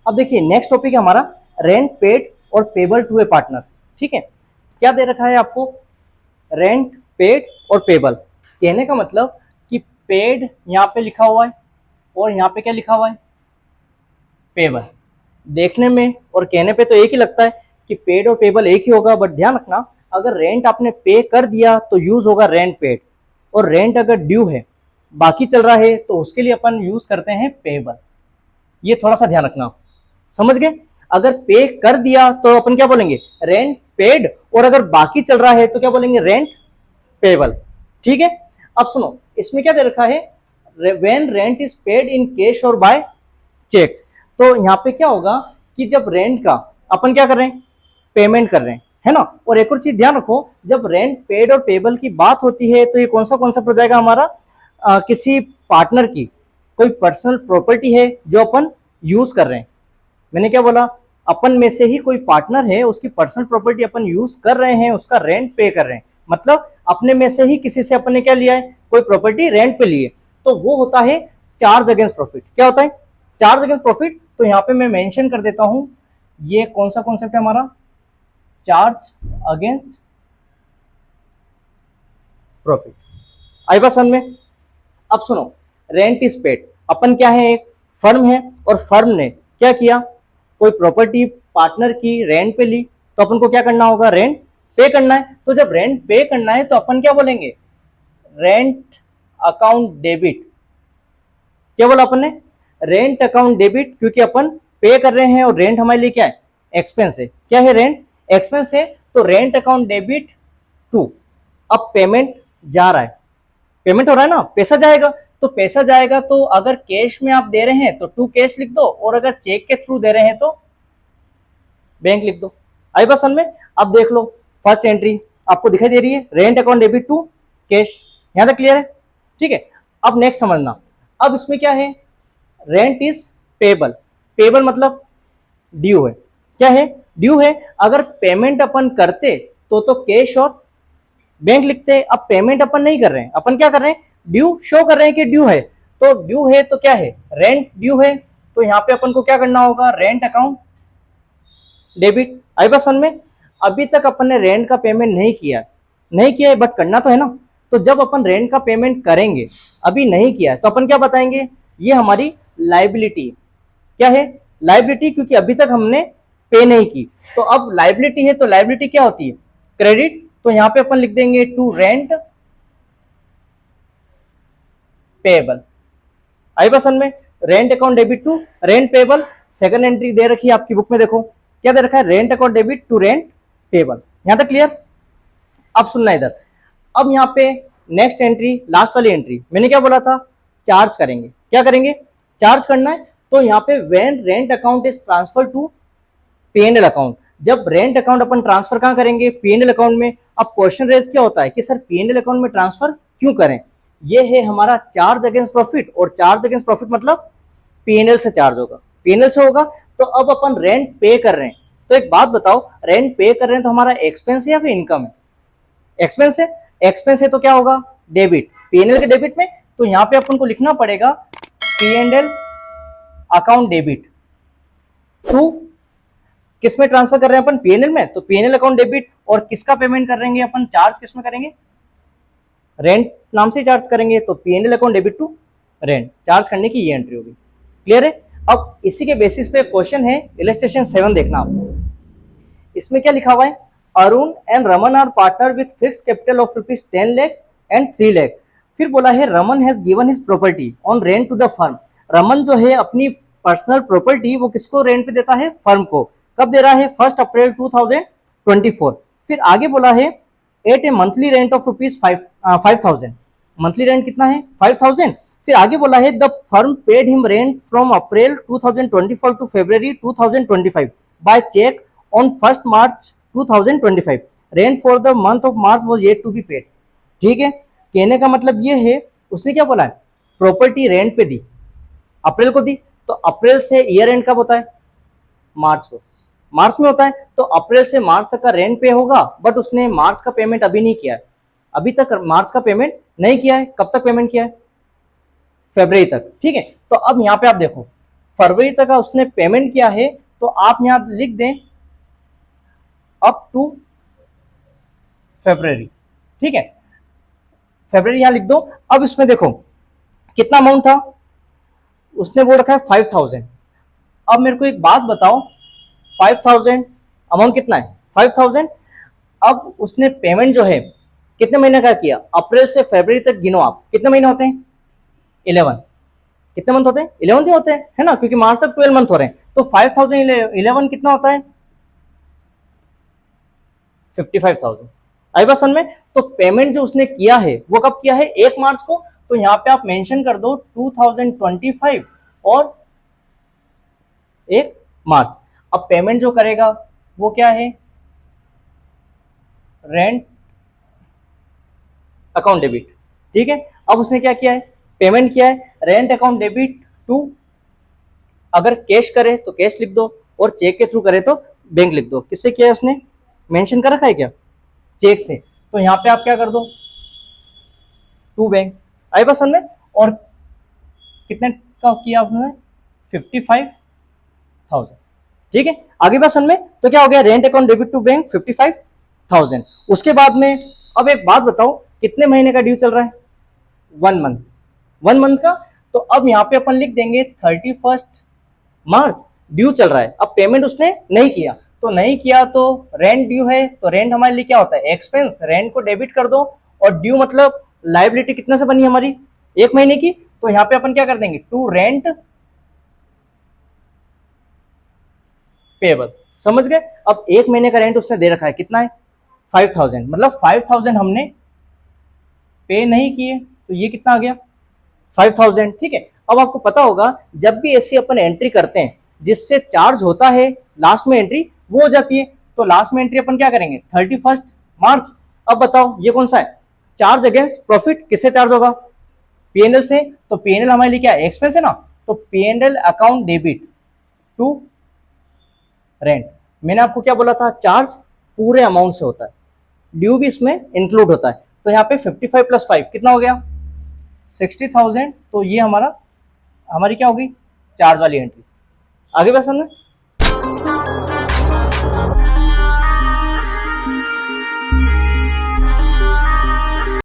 अब देखिए next topic है हमारा रेंट पेड और पेबल टू ए पार्टनर। ठीक है, क्या दे रखा है आपको, रेंट पेड और पेबल। कहने का मतलब कि पेड यहाँ पे लिखा हुआ है और यहाँ पे क्या लिखा हुआ है, पेबल। देखने में और कहने पे तो एक ही लगता है कि पेड और पेबल एक ही होगा, बट ध्यान रखना अगर रेंट आपने पे कर दिया तो यूज होगा रेंट पेड, और रेंट अगर ड्यू है बाकी चल रहा है तो उसके लिए अपन यूज करते हैं पेबल। ये थोड़ा सा ध्यान रखना, समझ गए। अगर पे कर दिया तो अपन क्या बोलेंगे, रेंट पेड, और अगर बाकी चल रहा है तो क्या बोलेंगे, रेंट पेबल। ठीक है, अब सुनो इसमें क्या दे रखा है, when rent is paid in cash और बाय चेक। तो यहाँ पे क्या होगा कि जब रेंट का अपन क्या कर रहे हैं, पेमेंट कर रहे हैं, है ना। और एक और चीज ध्यान रखो, जब रेंट पेड और पेबल की बात होती है तो ये कौन सा कॉन्सेप्ट हो जाएगा हमारा, किसी पार्टनर की कोई पर्सनल प्रॉपर्टी है जो अपन यूज कर रहे हैं। मैंने क्या बोला, अपन में से ही कोई पार्टनर है, उसकी पर्सनल प्रॉपर्टी अपन यूज कर रहे हैं, उसका रेंट पे कर रहे हैं, मतलब अपने में से ही किसी से अपन ने क्या लिया है, कोई प्रॉपर्टी रेंट पे ली है, तो वो होता है चार्ज अगेंस्ट प्रॉफिट। क्या होता है, चार्ज अगेंस्ट प्रॉफिट। तो यहाँ पे मैं मेंशन कर देता हूं, ये कौन सा कॉन्सेप्ट है हमारा, चार्ज अगेंस्ट प्रॉफिट। आई बात समझ में। अब सुनो, रेंट इज पेड, अपन क्या है, एक फर्म है और फर्म ने क्या किया, कोई प्रॉपर्टी पार्टनर की रेंट पे ली, तो अपन को क्या करना होगा, रेंट पे करना है। तो जब रेंट पे करना है तो अपन क्या बोलेंगे, रेंट अकाउंट डेबिट। क्या बोला अपन ने, रेंट अकाउंट डेबिट, क्योंकि अपन पे कर रहे हैं और रेंट हमारे लिए क्या है, एक्सपेंस है। क्या है, रेंट एक्सपेंस है, तो रेंट अकाउंट डेबिट टू। अब पेमेंट जा रहा है, पेमेंट हो रहा है ना, पैसा जाएगा, तो पैसा जाएगा तो अगर कैश में आप दे रहे हैं तो टू कैश लिख दो, और अगर चेक के थ्रू दे रहे हैं तो बैंक लिख दो। आई बात समझ में। अब देख लो फर्स्ट एंट्री आपको दिखाई दे रही है, rent account debit to cash. यहां तक क्लियर है, ठीक है। अब नेक्स्ट समझना, अब इसमें क्या है, रेंट इज पेबल। पेबल मतलब ड्यू है। क्या है, ड्यू है। अगर पेमेंट अपन करते तो कैश और बैंक लिखते, अब पेमेंट अपन नहीं कर रहे हैं, अपन क्या कर रहे हैं, ड्यू शो कर रहे हैं कि ड्यू है, तो ड्यू है तो क्या है, रेंट ड्यू है, तो यहां पे अपन को क्या करना होगा, रेंट अकाउंट डेबिट। आई बात समझ में। अभी तक अपन ने रेंट का पेमेंट नहीं किया है, बट करना तो है ना। तो जब अपन रेंट का पेमेंट करेंगे, अभी नहीं किया है, तो अपन क्या बताएंगे, ये हमारी लाइबिलिटी। क्या है, लाइबिलिटी, क्योंकि अभी तक हमने पे नहीं की। तो अब लाइबिलिटी है तो लाइबिलिटी क्या होती है, क्रेडिट। तो यहां पे अपन लिख देंगे टू रेंट पेबल। आई बात समझ में, rent account debit to rent payable. Second entry दे रखी है आपकी बुक में, देखो क्या दे रखा है, rent account debit to rent payable. यहां तक क्लियर। अब सुनना इधर, अब यहाँ पे नेक्स्ट एंट्री, लास्ट वाली एंट्री, मैंने क्या बोला था, चार्ज करेंगे। क्या करेंगे, चार्ज करना है। तो यहाँ पे when rent account is transfer to PNL account, जब रेंट अकाउंट अपन ट्रांसफर कहां करेंगे, पीएनएल अकाउंट में। अब क्वेश्चन रेज क्या होता है कि सर पीएनएल अकाउंट में ट्रांसफर क्यों करें, ये है हमारा चार्ज अगेंस्ट प्रॉफिट, और चार्ज अगेंस्ट प्रॉफिट मतलब पीएनएल से चार्ज होगा, पीएनएल से होगा। तो अब अपन रेंट पे कर रहे हैं, तो एक बात बताओ, रेंट पे कर रहे हैं तो हमारा एक्सपेंस है या फिर इनकम है, एक्सपेंस है। एक्सपेंस है तो क्या होगा, डेबिट, पीएनएल के डेबिट में। तो यहां पे अपन को लिखना पड़ेगा पीएनएल अकाउंट डेबिट टू, किस में ट्रांसफर कर रहे हैं अपन, पीएनएल में, तो पीएनएल अकाउंट डेबिट। और किसका पेमेंट करेंगे अपन, चार्ज किस में करेंगे, रेंट नाम से चार्ज करेंगे, तो PNL account debit to rent, charge करने की ये एंट्री होगी। क्लियर है। अब इसी के बेसिस पे क्वेश्चन है, इलस्ट्रेशन 7 देखना आपको। इसमें क्या लिखा हुआ है, Arun and Raman are partner with fix capital of ₹10 lakh and 3 lakh. फिर बोला है Raman has given his property on rent to the firm. Raman जो है अपनी पर्सनल प्रॉपर्टी वो किसको रेंट पे देता है, फर्म को। कब दे रहा है, 1 अप्रैल 2024। फिर आगे बोला है at a monthly rent of ₹5,000। Monthly rent कितना है, 5,000। फिर आगे बोला है the firm paid him rent from April 2024 to February 2025 by cheque on 1 March 2025। Rent for the month of March was yet to be paid. ठीक है, कहने का मतलब ये है, उसने क्या बोला है, प्रॉपर्टी रेंट पे दी, अप्रैल को दी, तो अप्रैल से ईयर एंड कब होता है, मार्च को, मार्च में होता है। तो अप्रैल से मार्च तक का रेंट पे होगा, बट उसने मार्च का पेमेंट अभी नहीं किया है, अभी तक मार्च का पेमेंट नहीं किया है। कब तक पेमेंट किया है, फरवरी तक। ठीक है, तो अब यहां पे आप देखो फरवरी तक का उसने पेमेंट किया है, तो आप यहां लिख दें अप टू फेब्रवरी, ठीक है, फेब्रवरी यहां लिख दो। अब इसमें देखो कितना अमाउंट था, उसने बोल रखा है 5000। अब मेरे को एक बात बताओ, 5000 अमाउंट कितना है, 5000। अब उसने पेमेंट जो है कितने महीने का किया, अप्रैल से फरवरी तक गिनो आप, कितने महीने होते हैं, 11। कितने मंथ होते हैं, 11 ही होते हैं, है ना, क्योंकि मार्च तक 12 मंथ हो रहे हैं। तो 5000 11 कितना होता है, 55,000। आई बात समझ में। तो पेमेंट जो उसने किया है वो कब किया है, 1 मार्च को। तो यहां पे आप मेंशन कर दो 2025 और 1 मार्च। अब पेमेंट जो करेगा वो क्या है, रेंट अकाउंट डेबिट, ठीक है। अब उसने क्या किया है, पेमेंट किया है, रेंट अकाउंट डेबिट टू, अगर कैश करे तो कैश लिख दो, और चेक के थ्रू करे तो बैंक लिख दो। किससे किया है उसने, मेंशन कर रखा है क्या, चेक से। तो यहां पे आप क्या कर दो, टू बैंक। आई बात समझ में। और कितने का किया उसने, 55,000, ठीक है। आगे बात समझ में। तो क्या हो गया, rent account debit to bank 55,000। उसके बाद में अब एक बात बताओ, कितने महीने का ड्यू चल रहा है, 1 मंथ, 1 मंथ का। तो अब यहाँ पे अपन लिख देंगे 31 मार्च ड्यू चल रहा है। अब पेमेंट उसने नहीं किया, तो नहीं किया तो रेंट ड्यू है, तो रेंट हमारे लिए क्या होता है, एक्सपेंस। रेंट को डेबिट कर दो, और ड्यू मतलब लाइबिलिटी कितने से बनी हमारी, 1 महीने की। तो यहाँ पे अपन क्या कर देंगे, टू रेंट पेबल, समझ गए। अब 1 महीने का रेंट उसने दे रखा है, कितना है, 5000, मतलब 5000 हमने पे नहीं किए, तो ये कितना आ गया, 5000, ठीक है। अब आपको पता होगा, जब भी ऐसी अपन एंट्री करते हैं जिससे चार्ज होता है, लास्ट में एंट्री वो हो जाती है। तो लास्ट में एंट्री अपन क्या करेंगे, 31 मार्च। अब बताओ ये कौन सा है, चार्ज अगेंस्ट प्रॉफिट, किससे चार्ज होगा, पीएनएल से। तो पीएनएल हमारे लिए क्या है, एक्सपेंस है ना। तो PNL account debit to rent. मैंने आपको क्या बोला था, चार्ज पूरे अमाउंट से होता है, ड्यू भी इसमें इंक्लूड होता है। तो यहाँ पे 55 + 5 कितना हो गया, 60,000। तो ये हमारी क्या होगी, चार्ज वाली एंट्री। आगे बात समझ में।